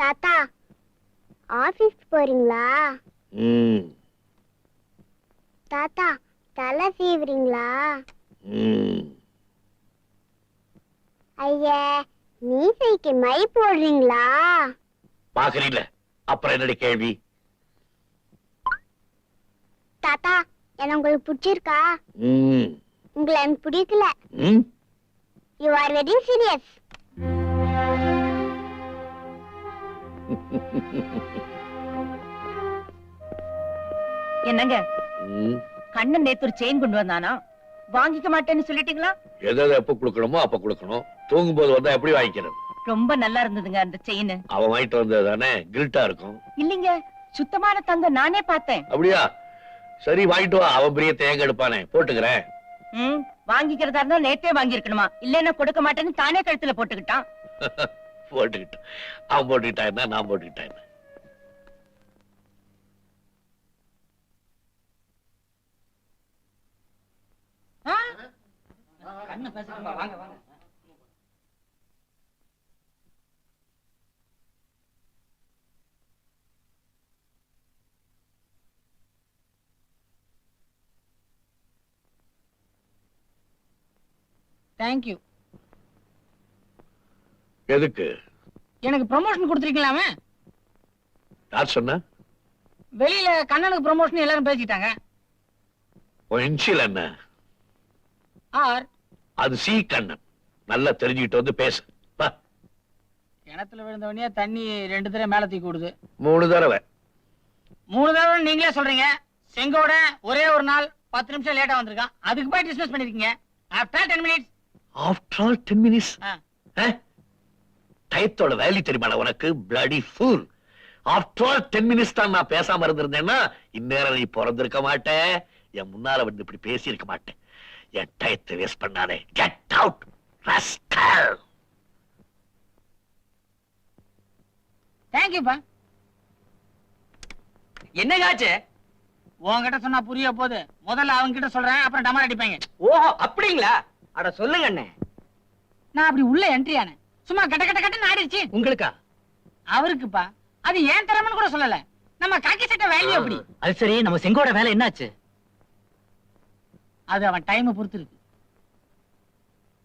தாத்தா ஆபீஸ் போறீங்களா? தாத்தா தலை சீவுறீங்களா? ஐயா மீசைக்கு மை போடுறீங்களா? பாக்குறீங்கள அப்புறம் என்னடி கேள்வி? தாத்தா என்ன உங்களுக்கு பிடிச்சிருக்கா? உங்களை எனக்கு பிடிக்கல. You are very serious. என்னங்க கண்ணன் நேத்து ஒரு செயின் கொண்டு வந்தானா? வாங்கிக்க மாட்டேன்னு சொல்லிட்டீங்களா? எதாவது எப்ப கொடுக்கணுமோ அப்ப கொடுக்கணும். தூங்கும் போது வந்தா எப்படி வாங்கிக்கிறது? ரொம்ப நல்லா இருந்ததுங்க அந்த செயின். அவன் வாங்கிட்டு வந்தது தானே கில்ட்டா இருக்கும். இல்லீங்க சுத்தமான தங்கம், நானே பார்த்தேன். அப்படியா? சரி வாங்கிட்டு வா. அவன் பெரிய தேங்க எடுப்பானே, போட்டுக்கிறேன். வாங்கிக்கிறதா இருந்தா நேத்தே வாங்கி இருக்கணுமா? இல்லன்னா கொடுக்க மாட்டேன்னு தானே கழுத்துல போட்டுக்கிட்டான். போட்டுக்கிட்டான். அவன் போட்டுக்கிட்டான் என்ன, நான் போட்டுக்கிட்டேன் என்ன? வாங்க வாங்க. Thank you. எதுக்கு? எனக்கு ப்ரமோஷன் கொடுத்திருக்கீங்களாமே? யார் சொன்னா? வெளியில கண்ணனுக்கு ப்ரமோஷன் எல்லாரும் பேசிட்டாங்க. இன்ஷியல் என்ன? ஆர் அது சி கண்ணன். நல்லா தெரிஞ்சுக்கிட்டு வந்து பேசு. கிணத்துல விழுந்தவனே தண்ணி 2 தடவை மேல தூக்கி விடுது. 3 தடவை. 3 தடவை நீங்களே சொல்றீங்க. செங்கோட ஒரே ஒரு நாள் 10 நிமிஷம் லேட்டா வந்திருக்கான். அதுக்கு போய் டிஸ்மிஸ் பண்ணிருக்கீங்க. After 10 minutes. After all 10 minutes? டயத்தோட வேல்யூ தெரியுமா உனக்கு? bloody fool. After all 10 minutes தான் நான் பேசாம இருந்திருந்தேன்னா இந்நேரம் நீ பிறந்திருக்க மாட்டேன். என் முன்னால வந்து இப்படி பேசி இருக்க மாட்டேன். என் டயத்தை வேஸ்ட் பண்ணாதே. Get out, rascal. Thank you பா. என்னகாச்சு? உன்கிட்ட சொன்னா புரிய போகுது. முதல்ல அவங்க கிட்ட சொல்றேன், அப்புறம் டமார் அடிப்பாங்க. ஓஹோ அப்படிங்களா? அட சொல்லுங்க அண்ணே. நான் அப்படி உள்ள என்ட்ரி ஆனேன். சும்மா கட்ட கட்ட கட்ட ஆடிடுச்சு. உங்களுக்கா? அவருக்குப்பா. அது ஏன் திறமைன்னு கூட சொல்லல. நம்ம காக்கி சட்டை வேல்யூ அப்படி. அது சரி, நம்ம செங்கோட வேலை என்னாச்சு? அது அவன் டைம் பொறுத்து இருக்கு.